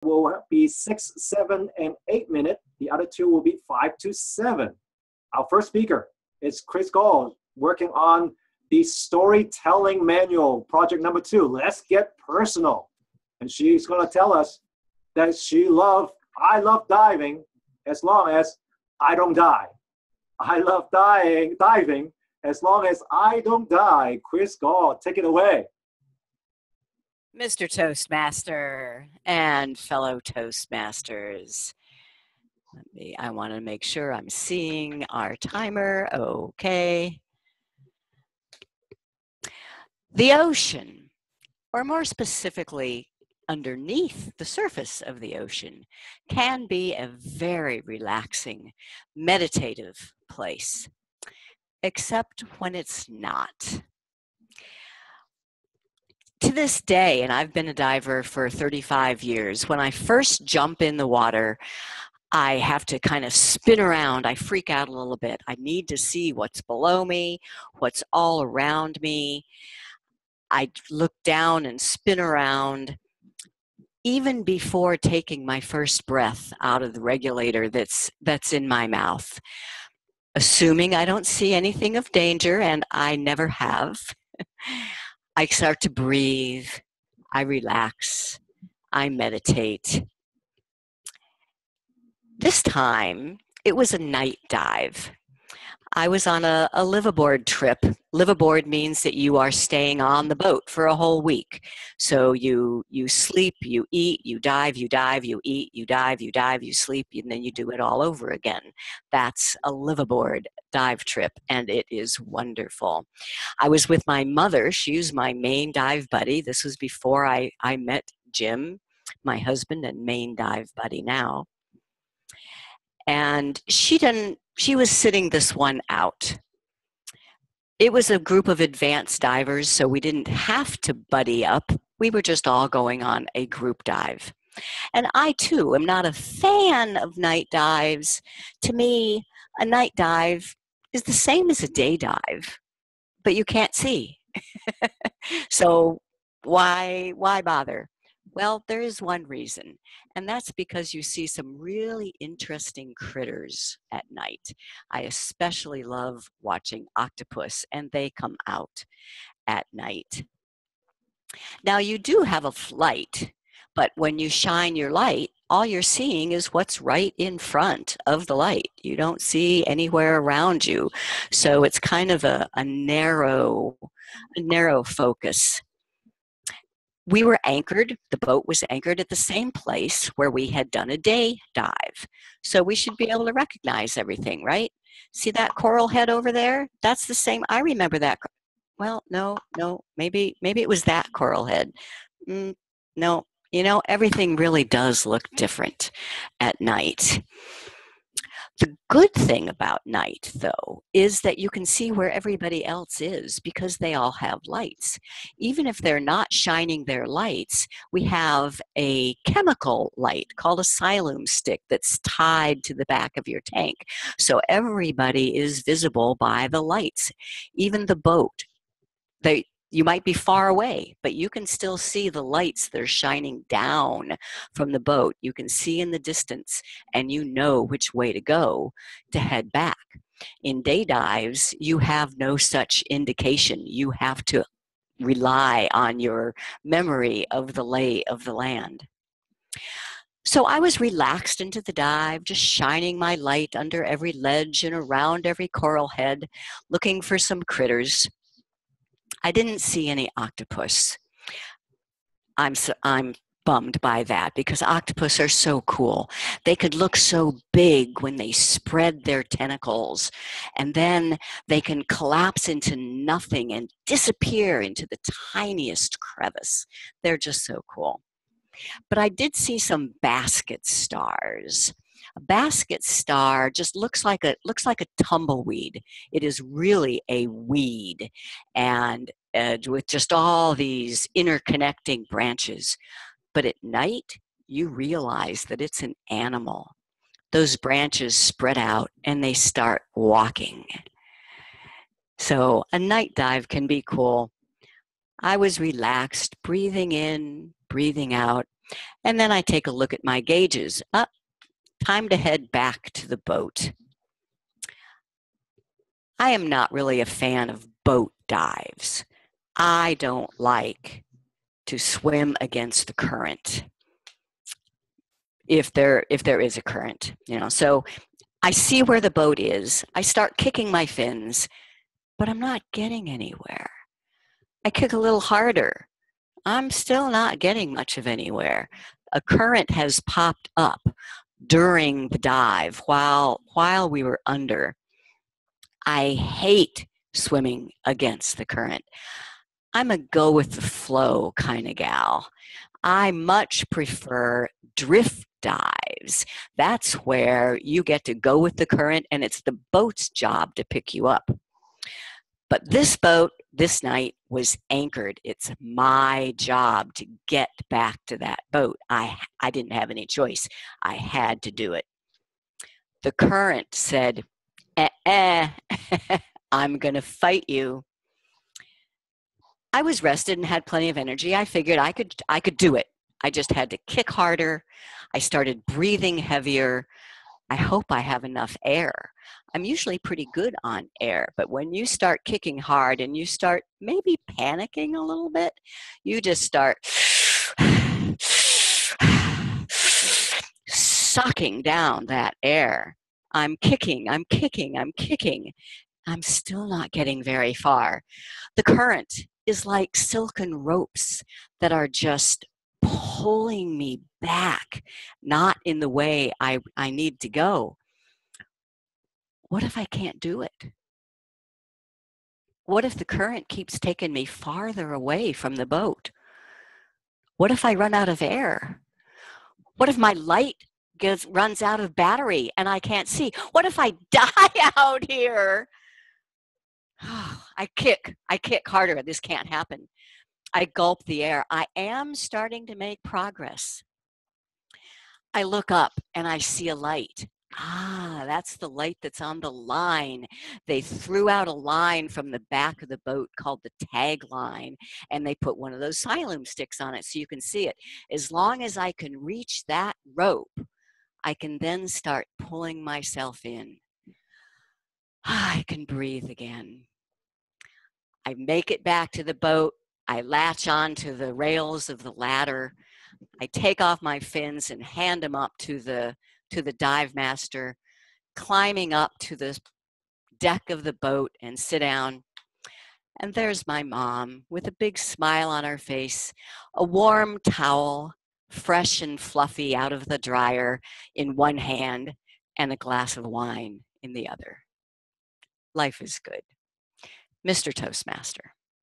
will be 6, 7, and 8 minutes. The other two will be 5 to 7. Our first speaker is Chris Guld, working on the storytelling manual, project number 2. Let's get personal. And she's going to tell us that I love diving as long as I don't die. I love diving as long as I don't die. Chris Guld, take it away. Mr. Toastmaster and fellow Toastmasters. I want to make sure I'm seeing our timer. Okay. The ocean, or more specifically, underneath the surface of the ocean, can be a very relaxing, meditative place, except when it's not. To this day, and I've been a diver for 35 years, when I first jump in the water, I have to kind of spin around. I freak out a little bit. I need to see what's below me, what's all around me. I look down and spin around. Even before taking my first breath out of the regulator that's in my mouth, assuming I don't see anything of danger, and I never have, I start to breathe, I relax, I meditate. This time, it was a night dive. I was on a liveaboard trip. Liveaboard means that you are staying on the boat for a whole week. So you sleep, you eat, you dive, you eat, you dive, you sleep, and then you do it all over again. That's a liveaboard dive trip, and it is wonderful. I was with my mother. She's my main dive buddy. This was before I met Jim, my husband and main dive buddy now. And she was sitting this one out. It was a group of advanced divers, so we didn't have to buddy up. We were just all going on a group dive. And I, too, am not a fan of night dives. To me, a night dive is the same as a day dive, but you can't see. So why bother? Well, there is one reason, and that's because you see some really interesting critters at night. I especially love watching octopus, and they come out at night. Now, you do have a light, but when you shine your light, all you're seeing is what's right in front of the light. You don't see anywhere around you, so it's kind of a narrow focus. We were anchored, the boat was anchored at the same place where we had done a day dive. So we should be able to recognize everything, right? See that coral head over there? That's the same, I remember that. Well, no, maybe it was that coral head. No, everything really does look different at night. The good thing about night, though, is that you can see where everybody else is because they all have lights. Even if they're not shining their lights, we have a chemical light called a silum stick that's tied to the back of your tank. So everybody is visible by the lights, even the boat. You might be far away, but you can still see the lights that are shining down from the boat. You can see in the distance, and you know which way to go to head back. In day dives, you have no such indication. You have to rely on your memory of the lay of the land. So I was relaxed into the dive, just shining my light under every ledge and around every coral head, looking for some critters. I didn't see any octopus. I'm bummed by that because octopus are so cool. They could look so big when they spread their tentacles, and then they can collapse into nothing and disappear into the tiniest crevice. They're just so cool. But I did see some basket stars. A basket star just looks like a tumbleweed. It is really a weed, and with just all these interconnecting branches. But at night, you realize that it's an animal. Those branches spread out and they start walking. So a night dive can be cool. I was relaxed, breathing in, breathing out. And then I take a look at my gauges. Time to head back to the boat. I am not really a fan of boat dives. I don't like to swim against the current if there is a current, So I see where the boat is. I start kicking my fins, but I'm not getting anywhere. I kick a little harder. I'm still not getting much of anywhere. A current has popped up during the dive while we were under. I hate swimming against the current. I'm a go with the flow kind of gal. I much prefer drift dives. That's where you get to go with the current and it's the boat's job to pick you up. But this boat, this night, was anchored. It's my job to get back to that boat. I didn't have any choice. I had to do it. The current said, I'm going to fight you. I was rested and had plenty of energy. I figured I could do it. I just had to kick harder. I started breathing heavier. I hope I have enough air. I'm usually pretty good on air, but when you start kicking hard and you start maybe panicking a little bit, you just start sucking down that air. I'm kicking. I'm still not getting very far. The current is like silken ropes that are just pulling me back, not in the way I need to go. What if I can't do it? What if the current keeps taking me farther away from the boat? What if I run out of air? What if my light runs out of battery and I can't see? What if I die out here? I kick harder. This can't happen. I gulp the air. I am starting to make progress. I look up and I see a light. That's the light that's on the line. They threw out a line from the back of the boat called the tag line, and they put one of those Siloam sticks on it so you can see it. As long as I can reach that rope, I can then start pulling myself in. I can breathe again. I make it back to the boat. I latch on to the rails of the ladder. I take off my fins and hand them up to the dive master, climbing up to the deck of the boat and sit down. And there's my mom with a big smile on her face, a warm towel, fresh and fluffy out of the dryer in one hand, and a glass of wine in the other. Life is good. Mr. Toastmaster.